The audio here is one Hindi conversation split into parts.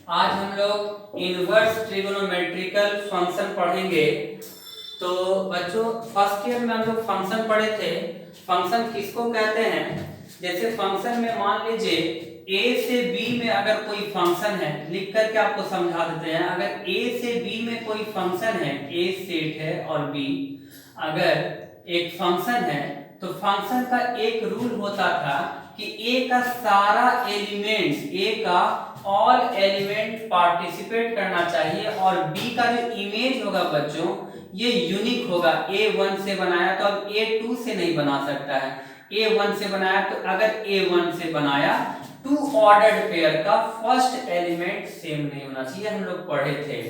आज हम लोग इनवर्स ट्रिगोनोमेट्रिकल फंक्शन पढ़ेंगे। तो बच्चों फर्स्ट ईयर में हम लोग फंक्शन पढ़े थे। फंक्शन किसको कहते हैं? जैसे फंक्शन में मान लीजिए a से b में अगर कोई फंक्शन है, लिख करके आपको समझा देते हैं। अगर a से b में कोई फंक्शन है, a सेट है और b अगर एक फंक्शन है, तो फंक्शन का एक रूल होता था कि a का सारा एलिमेंट्स, a का ऑल एलिमेंट पार्टिसिपेट करना चाहिए और b का जो इमेज होगा बच्चों ये यूनिक होगा। a1 से बनाया तो अब a2 से नहीं बना सकता है। a1 से बनाया तो अगर a1 से बनाया टू ऑर्डर्ड पेयर का फर्स्ट एलिमेंट सेम नहीं होना चाहिए, हम लोग पढ़े थे।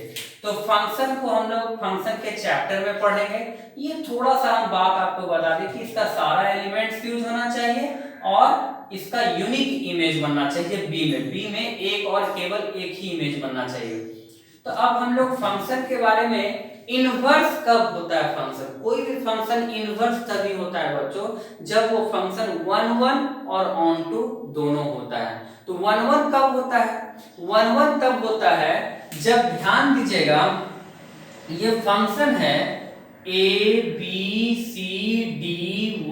तो फंक्शन को हम लोग फंक्शन के चैप्टर में पढ़ेंगे। ये थोड़ा सा हम बात आपको बता दें कि इसका सारा एलिमेंट्स यूज होना चाहिए और इसका यूनिक इमेज बनना चाहिए। बी में एक और केवल एक ही इमेज बनना चाहिए। तो अब हम लोग फंक्शन के बारे में, इनवर्स कब होता है फंक्शन? कोई भी फंक्शन इनवर्स तभी होता है बच्चों जब वो फंक्शन 1 और ऑन टू दोनों होता है। तो 1 कब होता है? 1 तब होता है जब, ध्यान दीजिएगा, ये फंक्शन है a b c d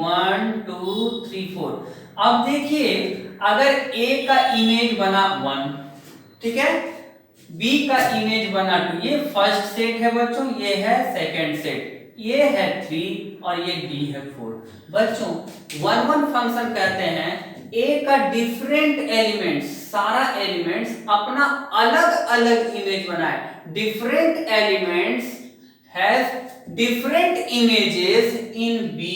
1 2 3 4। अब देखिए अगर a का इमेज बना 1, ठीक है, b का इमेज बना 2, ये फर्स्ट सेट है बच्चों, ये है सेकंड सेट, ये है 3 और ये d है 4। बच्चों 1 फंक्शन कहते हैं a का डिफरेंट एलिमेंट्स, सारा एलिमेंट्स अपना अलग अलग इमेज बनाए। Different elements has different images in b।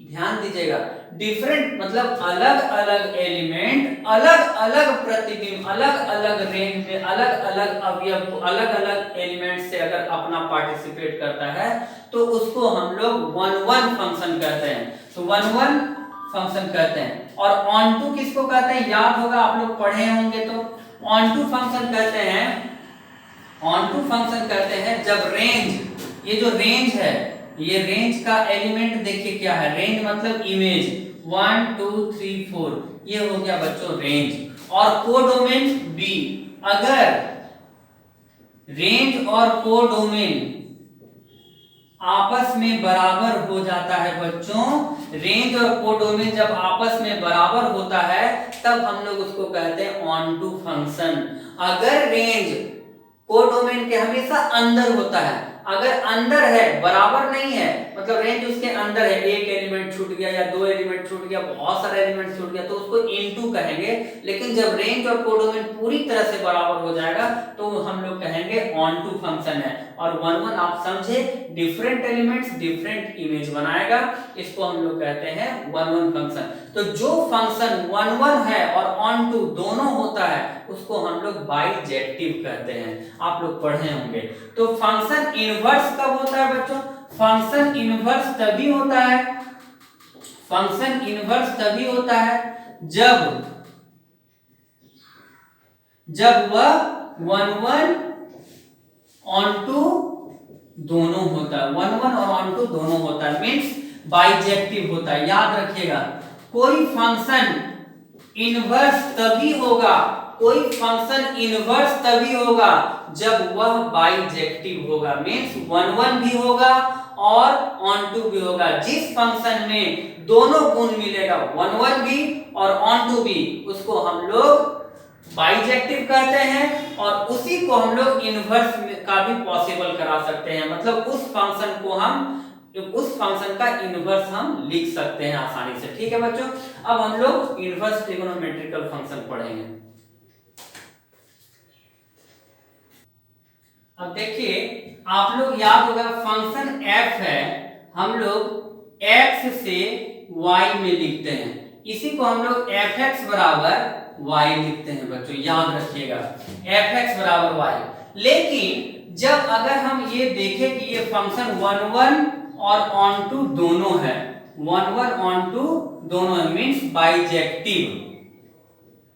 ध्यान दीजिएगा, डिफरेंट मतलब अलग अलग एलिमेंट, अलग अलग प्रतिबिंब, अलग अलग रेंज में, अलग अलग अवयव, अलग अलग एलिमेंट से अगर अपना पार्टिसिपेट करता है तो उसको हम लोग 1 फंक्शन कहते हैं। तो 1 फंक्शन कहते हैं। और ऑन टू किसको कहते हैं? याद होगा, आप लोग पढ़े होंगे। तो ऑन टू फंक्शन कहते हैं, ऑन टू फंक्शन कहते हैं जब रेंज, ये जो रेंज है, ये रेंज का एलिमेंट देखिए क्या है, रेंज मतलब इमेज 1 2 3 4, ये हो गया बच्चों रेंज। और कोडोमेन b, अगर रेंज और कोडोमेन आपस में बराबर हो जाता है बच्चों, रेंज और कोडोमेन जब आपस में बराबर होता है तब हम लोग उसको कहते हैं ऑन टू फंक्शन। अगर रेंज कोडोमेन के हमेशा अंदर होता है, अगर अंदर है, बराबर नहीं है, मतलब रेंज उसके अंदर है, एक एलिमेंट छूट गया या 2 एलिमेंट छूट गया, बहुत सारे एलिमेंट छूट गया, तो उसको इनटू कहेंगे। लेकिन जब रेंज और कोडोमेन पूरी तरह से बराबर हो जाएगा तो हम लोग कहेंगे ऑन टू फंक्शन है। और 1 आप समझे, डिफरेंट एलिमेंट्स डिफरेंट इमेज बनाएगा, इसको हम लोग कहते हैं 1 फंक्शन। तो जो फंक्शन 1 है और ऑन टू दोनों होता है उसको हम लोग बाइजेक्टिव कहते हैं, आप लोग पढ़े होंगे। तो फंक्शन इनवर्स कब होता है बच्चों? फंक्शन इनवर्स तभी होता है, फंक्शन इनवर्स तभी होता है जब वह 1 ऑन टू दोनों होता है, 1 और ऑन टू दोनों होता है, मीन्स बाइजेक्टिव होता है। याद रखिएगा, कोई फंक्शन इनवर्स तभी होगा, कोई फंक्शन इनवर्स तभी होगा जब वह बाइजेक्टिव होगा, मीन्स 1 भी होगा और ऑन टू भी होगा। जिस फंक्शन में दोनों गुण मिलेगा, 1 भी और ऑन टू भी, उसको हम लोग बाइजेक्टिव कहते हैं और उसी को हम लोग इनवर्स का भी पॉसिबल करा सकते हैं। मतलब उस फंक्शन को हम, उस फंक्शन का इनवर्स हम लिख सकते हैं आसानी से। ठीक है बच्चों, अब हम लोग इनवर्स ट्रिगोनोमेट्रिकल फंक्शन पढ़ेंगे। अब देखिए, आप लोग याद होगा फंक्शन f है, हम लोग x से y में लिखते हैं, इसी को हम लोग fx बराबर y लिखते हैं बच्चों, याद रखिएगा fx बराबर y। लेकिन जब अगर हम ये देखें कि ये फंक्शन 1 और ऑन टू दोनों है, 1 ऑन टू दोनों है, मीन्स बाइजेक्टिव।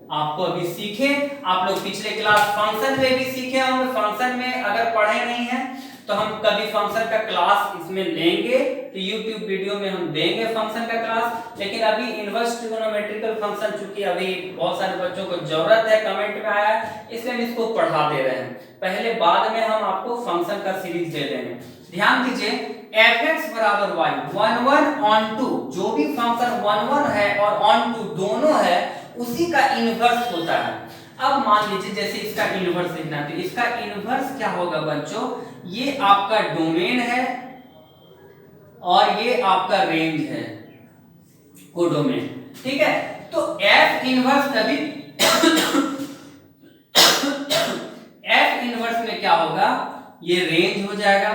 आपको अभी सीखे, आप लोग पिछले क्लास फंक्शन में भी सीखे होंगे, फंक्शन में अगर पढ़े नहीं है तो हम कभी फंक्शन का क्लास इसमें लेंगे, तो YouTube वीडियो में हम देंगे फंक्शन का क्लास। लेकिन अभी इनवर्स ट्रिगोनोमेट्रिकल फंक्शन चूंकि अभी बहुत सारे बच्चों को जरूरत है, कमेंट में आया है, इसलिए हम इसको पढ़ा दे रहे हैं। पहले बाद में हम आपको फंक्शन का सीरीज दे देंगे। ध्यान दीजिए fx बराबर y 1 1 on 2, जो भी फंक्शन 1 1 है और on 2 दोनों है उसी का इनवर्स होता है। अब मान लीजिए जैसे इसका इनवर्स लिखना है, तो इसका इनवर्स क्या होगा बच्चों, ये आपका डोमेन है और ये आपका रेंज है, कोडोमेन। ठीक है, तो f इनवर्स तभी f इनवर्स में क्या होगा, ये रेंज हो जाएगा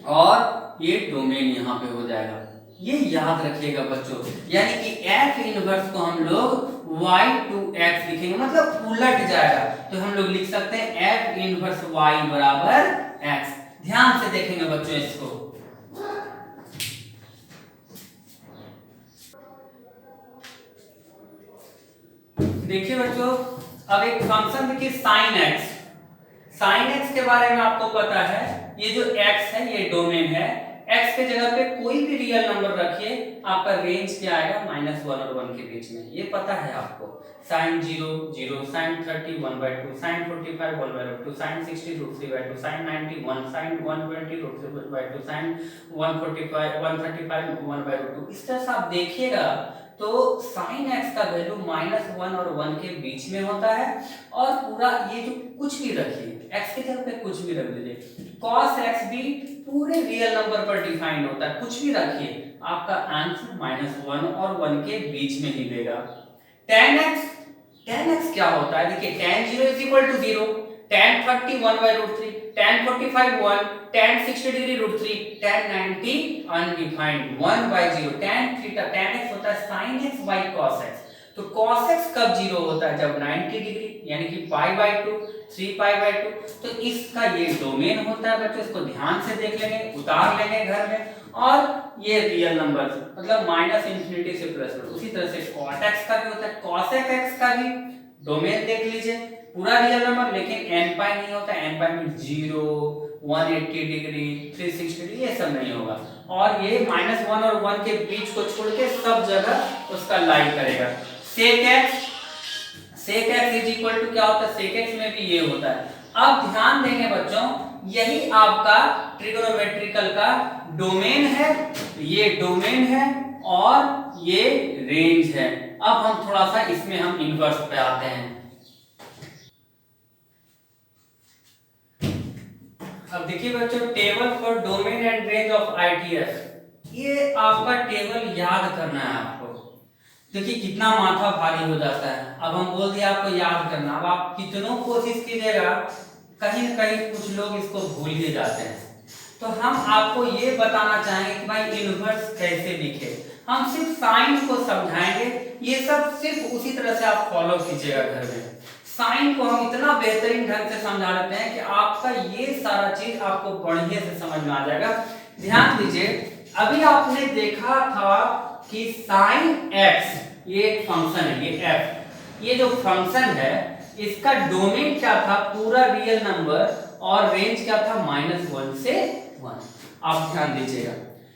और ये डोमेन यहां पे हो जाएगा। ये याद रखिएगा बच्चों, यानी कि f इनवर्स को हम लोग y टू x लिखेंगे, मतलब उलट जाएगा। तो हम लोग लिख सकते हैं f इनवर्स y बराबर x। ध्यान से देखेंगे बच्चों इसको। देखिए बच्चों, अब एक फंक्शन देखिए sin x। sin x के बारे में आपको पता है, ये जो x है ये डोमेन है। x के जगह पे कोई भी रियल नंबर रखिए, आपका रेंज क्या आएगा, -1 और 1 के बीच में, ये पता है आपको। sin 0 0, sin 30 1/2, sin 45 1/2, sin 60 √3/2, sin 90 1, sin 120 √3/2, sin 145 135 1/2। इस तरह से आप देखिएगा तो sin x का वैल्यू -1 और 1 के बीच में होता है। और पूरा ये जो कुछ भी रखिए, x के जगह पे कुछ भी रख दीजिए। cos x भी पूरे रियल नंबर पर डिफाइंड होता है, कुछ भी रखिए, आपका आंसर -1 और 1 के बीच में ही देगा। tan x क्या होता है, देखिए tan 0 = 0, tan 30 1/√3, tan 45 1, tan 60 degree √3, tan 90 undefined 1/0, tan theta, tan x होता है sin x by cos x। तो cos x कब 0 होता है, जब 90 डिग्री यानी कि π/2 3π/2। तो इसका ये डोमेन होता है बच्चों, इसको ध्यान से देख लेंगे, उतार लेंगे घर में। और ये रियल नंबर मतलब -∞ से +1। उसी तरह से cot x का भी होता है, cos x का भी डोमेन देख लीजिए, पूरा रियल नंबर, लेकिन nπ नहीं होता। nπ में 0 180 डिग्री 360 डिग्री ये सब नहीं होगा। और ये -1 और 1 के बीच को छोड़ के सब जगह उसका लाई करेगा। sec x क्या होता है, sec x में भी ये होता है। अब ध्यान देंगे बच्चों, यही आपका ट्रिगोनोमेट्रिकल का डोमेन है, ये डोमेन है और ये रेंज है। अब हम थोड़ा सा इसमें हम इनवर्स पे आते हैं। अब देखिए बच्चों, table for domain and range of ITF, ये आपका टेबल याद करना है आपको। देखिए कितना माथा भारी हो जाता है। अब हम बोल दिए आपको याद करना, अब आप कितनों कोशिश कीजिएगा, कहीं न कहीं कुछ लोग इसको भूल ही जाते हैं। तो हम आपको ये बताना चाहेंगे कि भाई इनवर्स कैसे लिखे, हम सिर्फ साइन को समझाएंगे। ये सब सिर्फ उसी तरह से आप फॉलो कीजिएगा घर में। साइन को हम इतना बेहतरीन ढंग से समझा देते हैं कि आपका ये सारा चीज आपको बढ़िया से समझ में आ जाएगा। ध्यान दीजिए, अभी आपने देखा था कि sin x ये एक फंक्शन है, ये f, ये जो फंक्शन है इसका डोमेन क्या था, पूरा रियल नंबर, और रेंज क्या था, -1 से 1। आप ध्यान दीजिएगा,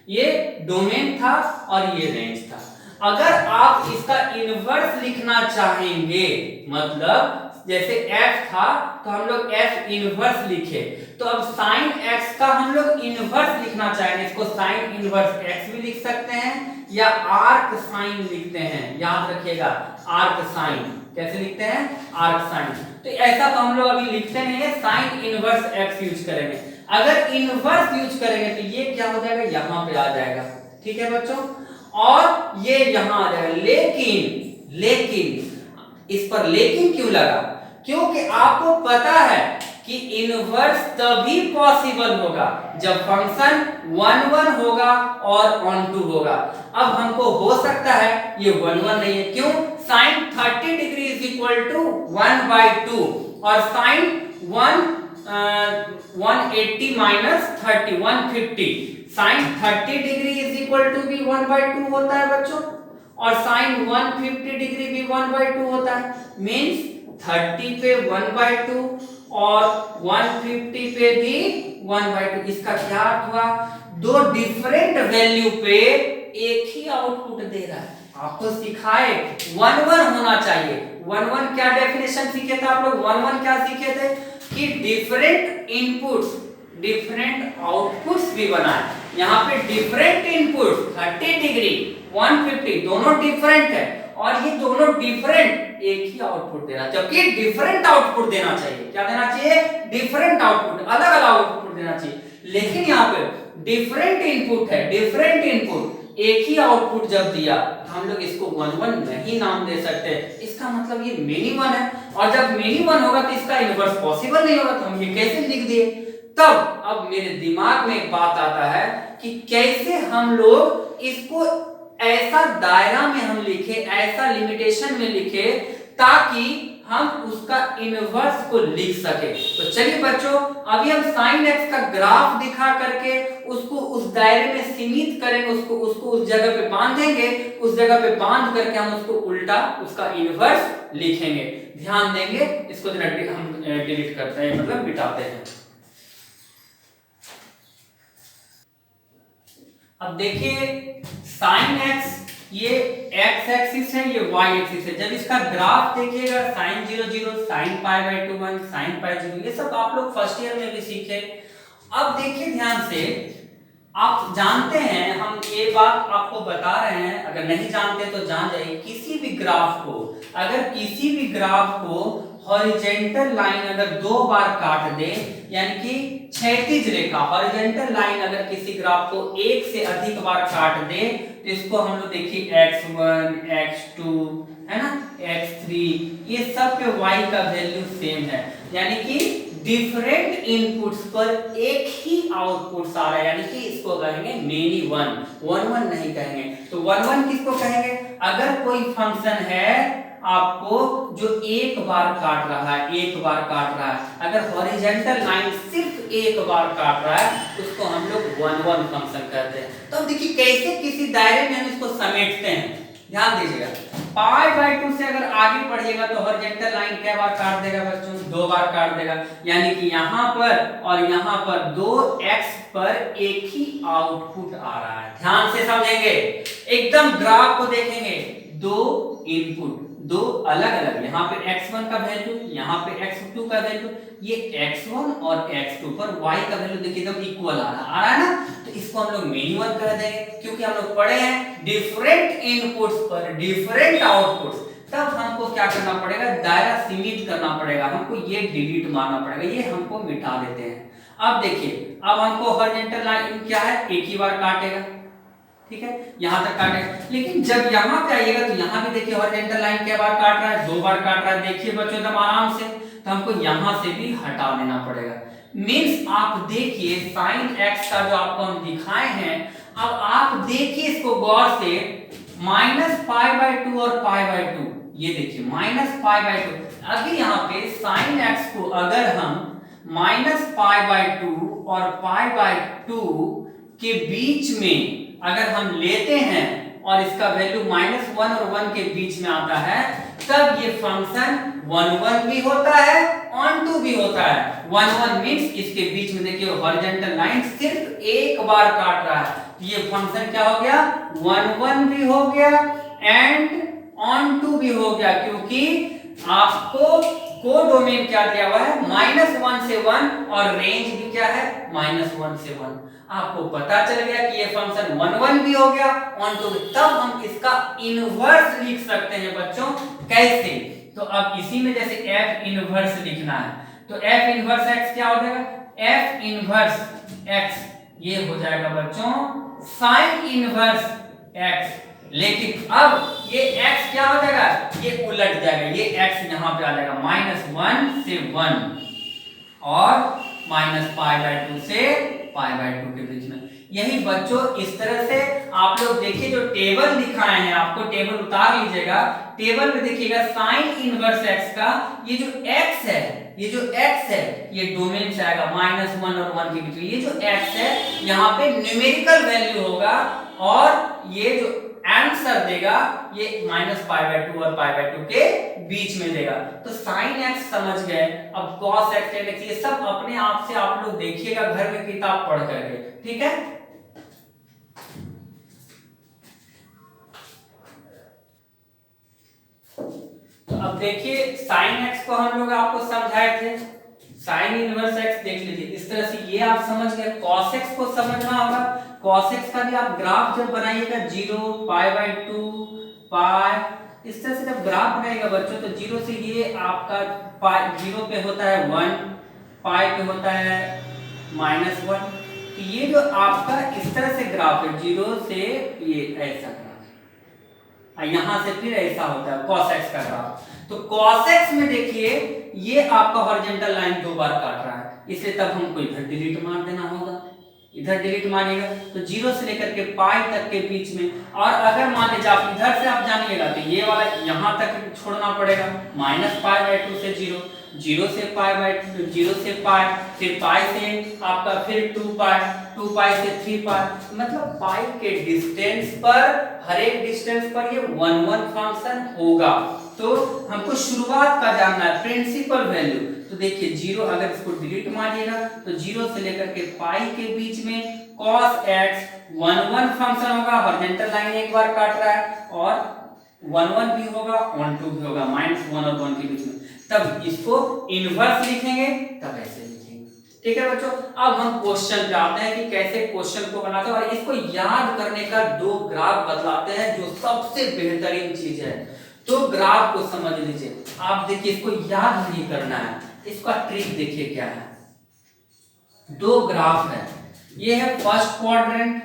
ये डोमेन था और ये रेंज था। अगर आप इसका इनवर्स लिखना चाहेंगे, मतलब जैसे f था तो हम लोग f इनवर्स लिखे, तो अब sin x का हम लोग इनवर्स लिखना चाहेंगे, इसको sin इनवर्स x भी लिख सकते हैं या आर्क साइन लिखते हैं। याद रखिएगा, आर्क साइन कैसे लिखते हैं, आर्क साइन। तो ऐसा तो हम लोग अभी लिखते नहीं है, sin इनवर्स x यूज करेंगे। अगर इनवर्स यूज करेंगे तो ये क्या हो जाएगा, यहां पे आ जाएगा। ठीक है बच्चों, और ये यहां आ जाएगा। लेकिन इस पर लेकिन क्यों लगा, क्योंकि आपको पता है कि इनवर्स तभी पॉसिबल होगा जब फंक्शन 1 1 होगा और ऑन टू होगा। अब हमको हो सकता है ये 1 1 नहीं है, क्यों, sin 30 डिग्री = 1/2 और sin 180 - 30 150, sin 30 डिग्री = भी 1/2 होता है बच्चों, और sin 150 डिग्री भी 1/2 होता है। मींस 30 पे 1/2 और 150 पे भी 1/2। इसका क्या अर्थ हुआ? दो डिफरेंट वैल्यू पे एक ही आउटपुट दे रहा है। आपको सिखाए 1-1 होना चाहिए। 1-1 क्या डेफिनेशन सीखे थे आप लोग? 1-1 क्या सीखे थे कि डिफरेंट इनपुट्स डिफरेंट आउटपुट्स भी बनाए। यहाँ पे डिफरेंट इनपुट 30 डिग्री 150 दोनों डिफरेंट है और ये दोनों डिफरेंट एक ही आउटपुट दे रहा है, जबकि डिफरेंट आउटपुट देना चाहिए। क्या देना चाहिए? डिफरेंट आउटपुट, अलग अलग आउटपुट देना चाहिए। लेकिन यहाँ पे डिफरेंट इनपुट है, डिफरेंट इनपुट एक ही आउटपुट जब दिया, हम लोग इसको 1-1 नहीं नाम दे सकते। इसका मतलब ये मेनी वन है, और जब मेनी वन होगा तो इसका इनवर्स पॉसिबल नहीं होगा, तो हम ये कैसे लिख दिए? तब अब मेरे दिमाग में एक बात आता है कि कैसे हम लोग इसको ऐसा दायरा में हम लिखे, ऐसा लिमिटेशन में लिखे ताकि हम उसका इनवर्स को लिख सके। तो चलिए बच्चों, अभी हम sin x का ग्राफ दिखा करके उसको उस दायरे में सीमित करेंगे, उसको उस जगह पे बांधेंगे, उस जगह पे बांध करके हम उसको उल्टा उसका इनवर्स लिखेंगे। ध्यान देंगे, इसको जरा हम डिलीट करते हैं, मतलब मिटाते हैं। अब देखिए sin x ये x एक्सिस है, ये y एक्सिस है। जब इसका ग्राफ देखिएगा sin 0 0 sin π/2 1 sin π0, ये सब आप लोग फर्स्ट ईयर में भी सीखे। अब देखिए ध्यान से, आप जानते हैं, हम ये बात आपको बता रहे हैं, अगर नहीं जानते तो जान जाइए। किसी भी ग्राफ को, अगर किसी भी ग्राफ को हॉरिजॉन्टल लाइन अगर दो बार काट दे, यानी कि क्षैतिज रेखा हॉरिजॉन्टल लाइन अगर किसी ग्राफ को एक से अधिक बार काट दे, तो इसको हम लोग देखिए x1 x2 है ना, x3, ये सब पे y का वैल्यू सेम है, यानी कि डिफरेंट इनपुट्स पर एक ही आउटपुट आ रहा है, यानी कि इसको कहेंगे मेनी वन। 1-1 नहीं कहेंगे। तो 1-1 किसको कहेंगे? अगर कोई फंक्शन है आपको जो एक बार काट रहा है, एक बार काट रहा है, अगर हॉरिजॉन्टल लाइन सिर्फ एक बार काट रहा है, उसको हम लोग 1-1 फंक्शन कहते हैं। तो अब देखिए कैसे किसी दायरे में हम इसको समेटते हैं। ध्यान दीजिएगा, π/2 से अगर आगे बढ़िएगा तो हॉरिजॉन्टल लाइन क्या बार काट देगा बच्चों? 2 बार काट देगा, यानी कि यहाँ पर और यहाँ पर 2x पर एक ही आउटपुट आ रहा है। ध्यान से समझेंगे, एकदम ग्राफ को देखेंगे, दो इनपुट, दो अलग अलग, यहाँ पे x1 का वैल्यू, यहाँ पे x2 का वैल्यू, ये x1 और x2 पर y का वैल्यू देखिए एकदम इक्वल आ रहा है ना, तो इसको हम लोग मेनी वन कह देंगे, क्योंकि हम लोग पढ़े हैं डिफरेंट इनपुट्स पर डिफरेंट आउटपुट्स। तब हमको क्या करना पड़ेगा? दायरा सीमित करना पड़ेगा, हमको ये डिलीट मारना पड़ेगा, ये हमको मिटा देते हैं। अब देखिए, अब हमको हॉरिजॉन्टल लाइन क्या है? एक ही बार काटेगा, ठीक है, यहां तक काटेगा। लेकिन जब यहां पे आइएगा तो यहां भी देखिए हॉरिजॉन्टल लाइन क्या बार काट रहा है? 2 बार काट रहा है। देखिए बच्चों एकदम आराम से, तो हमको यहां से भी हटा देना पड़ेगा। मींस आप देखिए sin x का जो आपको हम दिखाए हैं, अब आप देखिए इसको गौर से, -π/2 और π/2, ये देखिए -π/2। अभी यहाँ पे sin x को अगर हम -π/2 और π/2 के बीच में अगर हम लेते हैं और इसका वैल्यू -1 और 1 के बीच में आता है, तब ये फंक्शन 1-1 भी होता है, ऑन-टू भी होता है। 1-1 मींस इसके बीच में देखिए हॉरिजॉन्टल लाइन सिर्फ एक बार काट रहा है, तो ये फंक्शन क्या हो गया? 1-1 भी हो गया एंड ऑन-टू भी हो गया, क्योंकि आपको कोडोमेन क्या दिया हुआ है? -1 से 1, और रेंज भी क्या है? -1 से 1। आपको पता चल गया कि ये फंक्शन 1-1 भी हो गया, ऑन-टू भी। तब हम इसका इनवर्स लिख सकते हैं बच्चों। कैसे? तो अब इसी में जैसे f इनवर्स लिखना है, तो f इनवर्स x क्या हो जाएगा? f इनवर्स x ये हो जाएगा बच्चों sin इनवर्स x। लेकिन अब ये x क्या हो जाएगा? ये उलट जाएगा, ये x यहां पे आ जाएगा -1 से 1 और -π/2 से π/2 के बीच में। यही बच्चों इस तरह से आप लोग देखिए, जो टेबल दिखाए हैं आपको, टेबल उतार लीजिएगा, टेबल में देखिएगा sin इनवर्स x का ये जो x है, ये जो x है, ये डोमेन से आएगा -1 और 1 के बीच में। ये जो x है यहाँ पे न्यूमेरिकल वैल्यू होगा, और ये जो आंसर देगा ये -π/2 और π/2 के बीच में देगा। तो sin x समझ गए। अब cos x tan x ये सब अपने आप से आप लोग देखिएगा घर में किताब पढ़ करके, ठीक है। तो अब देखिए sin x को हम लोग आपको समझाए थे, sin इनवर्स x देख लीजिए इस तरह से, ये आप समझ गए। cos x को समझना होगा, cos x का भी आप ग्राफ जब बनाइएगा 0 π/2 π, इस तरह से जब ग्राफ बनाएगा बच्चों तो 0 से ये आपका 0 पे होता है 1, π पे होता है -1। तो ये जो आपका इस तरह से ग्राफ है 0 से ये ऐसा ग्राफ, यहां से फिर ऐसा होता है cos x का ग्राफ। तो cos x में देखिए ये आपका हॉरिजॉन्टल लाइन 2 बार काट रहा है, इसलिए तब हमको इधर डिलीट मार देना होगा, इधर डिलीट मारिएगा तो 0 से लेकर के पाई तक के बीच में। और अगर मान लीजिए आप इधर से आप जानिएगा तो ये वाला यहां तक छोड़ना पड़ेगा, -π/2 से 0, 0 से π/2, 0 से पाई, फिर पाई से आपका फिर 2 पाई से 3 पाई, मतलब पाई के डिस्टेंस पर, हर एक डिस्टेंस पर ये 1 फंक्शन होगा। तो हमको शुरुआत का जानना है, प्रिंसिपल वैल्यू। तो देखिए 0, अगर इसको डिलीट मारिएगा तो 0 से लेकर के पाई के बीच में cos x 1 फंक्शन होगा, हॉरिजॉन्टल लाइन एक बार काट रहा है, और 1 भी होगा 1 भी होगा, -1 और 1 के बीच में। तब इसको इनवर्स लिखेंगे, तब ऐसे लिखेंगे, ठीक है बच्चों। अब हम क्वेश्चन पे आते हैं कि कैसे क्वेश्चन को बनाते हैं, और इसको याद करने का 2 ग्राफ बतलाते हैं जो सबसे बेहतरीन चीज है। तो ग्राफ को समझ लीजिए, आप देखिए इसको याद नहीं करना है, इसका ट्रिक देखिए क्या है। 2 ग्राफ है, ये है फर्स्ट क्वाड्रेंट,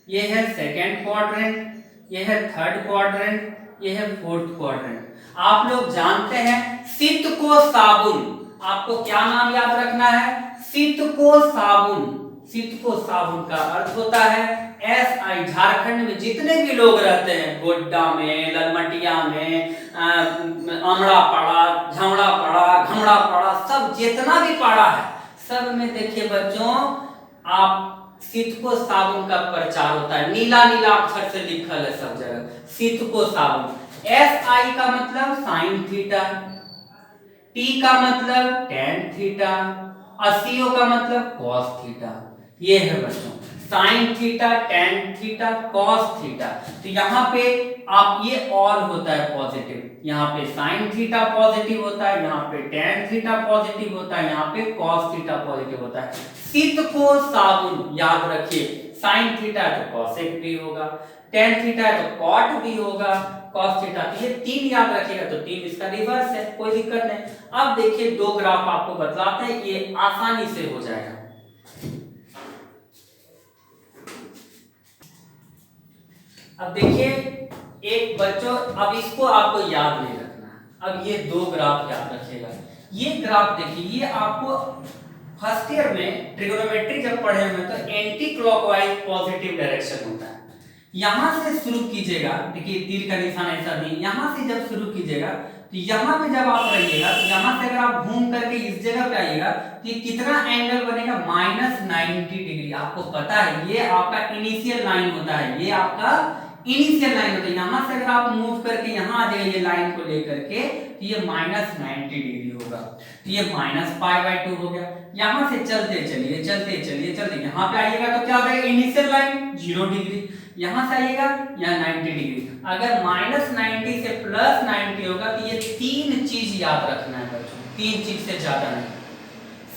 ये है सेकंड क्वाड्रेंट, ये है थर्ड क्वाड्रेंट, ये है फोर्थ क्वाड्रेंट। आप लोग जानते हैं सित को साबुन, आपको क्या नाम याद रखना है, सित को साबुन। सित को साबुन का अर्थ होता है SI। झारखंड में जितने भी लोग रहते हैं, गोड्डा में, ललमटिया में, अमड़ा पड़ा, झमड़ा पड़ा, घमड़ा पड़ा, सब जितना भी पड़ा है, सब में देखिए बच्चों आप सित को साबुन का प्रचार होता है, नीला नीला अक्षर से लिखल है सब जगह, सित को साबुन। SI का मतलब साइन थीटा, T का मतलब टेन थीटा, CO का मतलब कॉस थीटा। ये है बच्चों sine theta, tan theta, cos theta. तो यहाँ पे आप ये और होता है पॉजिटिव, यहाँ पे साइन थीटा पॉजिटिव होता है, यहाँ पे टेन थीटा पॉजिटिव होता है, यहाँ पे कॉस थीटा पॉजिटिव होता है। सित को साबुन याद रखिए, साइन थीटा है तो कॉसेक भी होगा, टेन थीटा है तो कॉट भी होगा, कॉस थीटा। ये 3 याद रखिएगा तो 3 इसका रिवर्स है, कोई दिक्कत नहीं। अब देखिए 2 ग्राफ आपको बतलाते हैं, ये आसानी से हो जाएगा। अब देखिए एक बच्चों, अब इसको आपको याद नहीं रखना है, अब ये 2 ग्राफ याद रखिएगा। ये ग्राफ देखिए, ये आपको फर्स्ट ईयर में ट्रिगोनोमेट्री जब पढ़े हुए तो एंटी क्लॉकवाइज पॉजिटिव डायरेक्शन होता है। यहां से शुरू कीजिएगा, देखिए तीर का निशान ऐसा नहीं, यहां से जब शुरू कीजिएगा तो यहां पे जब आप रहिएगा तो यहां से अगर आप घूम करके इस जगह पे आइएगा तो ये कितना एंगल बनेगा, -90 डिग्री। आपको पता है ये आपका इनिशियल लाइन होता है, ये आपका इनिशियल लाइन होता है। यहां से अगर आप मूव करके यहां आ जाइए लाइन को लेकर के तो ये -90 डिग्री होगा, तो ये -π/2 हो गया। यहां से चलते चलिए चलते चलिए चलते यहां पे आइएगा तो क्या हो जाएगा, इनिशियल लाइन 0 डिग्री, यहां से आइएगा यहाँ 90 डिग्री। अगर -90 से +90 होगा तो ये 3 चीज याद रखना है बच्चों, 3 चीज से ज्यादा नहीं।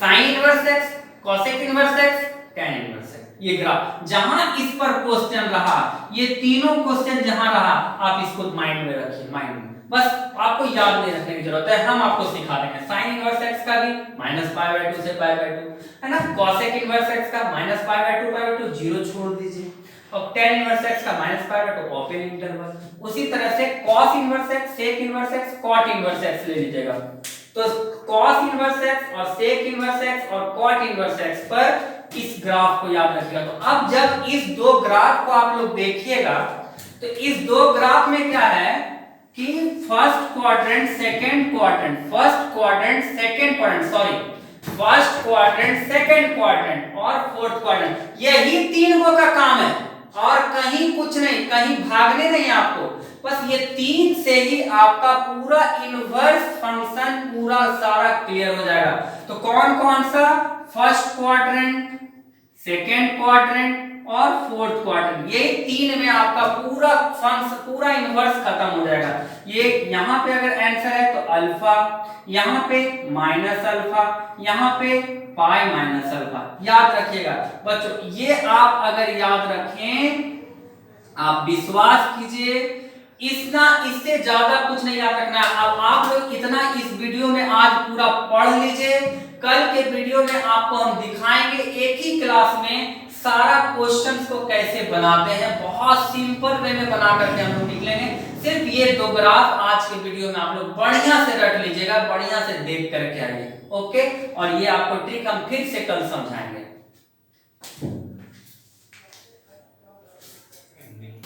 Sine inverse x, cosec inverse x, tan inverse x। ये ग्राफ जहां इस पर क्वेश्चन रहा, ये तीनों क्वेश्चन जहां रहा आप इसको माइंड में रखिए, माइंड में, बस आपको याद नहीं रखने की जरूरत है, हम आपको सिखा देंगे। साइन इनवर्स x का भी -π/2 से π/2 है ना, कोसेक इनवर्स x का -π/2 0 छोड़ दीजिए, और tan इनवर्स x का -π/2 ओपन इंटरवल। उसी तरह से cos inverse x, sec inverse x, cot inverse x ले लीजिएगा। तो cos इनवर्स x और sec इनवर्स x और cot इनवर्स x पर इस ग्राफ को याद रखिएगा। तो अब जब इस 2 ग्राफ को आप लोग देखिएगा तो इस 2 ग्राफ में क्या है कि first quadrant second quadrant, first quadrant second quadrant, sorry first quadrant second quadrant और फोर्थ क्वाड्रेंट, यही 3 गो का काम है। और कहीं कुछ नहीं, कहीं भागने नहीं आपको, बस ये 3 से ही आपका पूरा इनवर्स फंक्शन पूरा सारा क्लियर हो जाएगा। तो कौन कौन सा? फर्स्ट क्वाड्रेंट, सेकेंड क्वाड्रेंट और फोर्थ क्वाड्रेंट, ये 3 में आपका पूरा फंक्शन पूरा इनवर्स खत्म हो जाएगा। ये यहाँ पे अगर आंसर है तो अल्फा, यहाँ पे माइनस अल्फा, यहाँ पे पाई माइनस अल्फा, याद रखिएगा बच्चों। ये आप अगर याद रखें, आप विश्वास कीजिए, इससे ज्यादा कुछ नहीं याद रखना है। अब आप लोग इतना इस वीडियो में आज पूरा पढ़ लीजिए, कल के वीडियो में आपको हम दिखाएंगे एक ही क्लास में सारा क्वेश्चंस को कैसे बनाते हैं, बहुत सिंपल वे में बना करके हम लोग निकलेंगे। सिर्फ ये 2 ग्राफ आज के वीडियो में आप लोग बढ़िया से रट लीजिएगा, बढ़िया से देख करके आइए, ओके। और ये आपको ट्रिक हम फिर से कल समझाएंगे।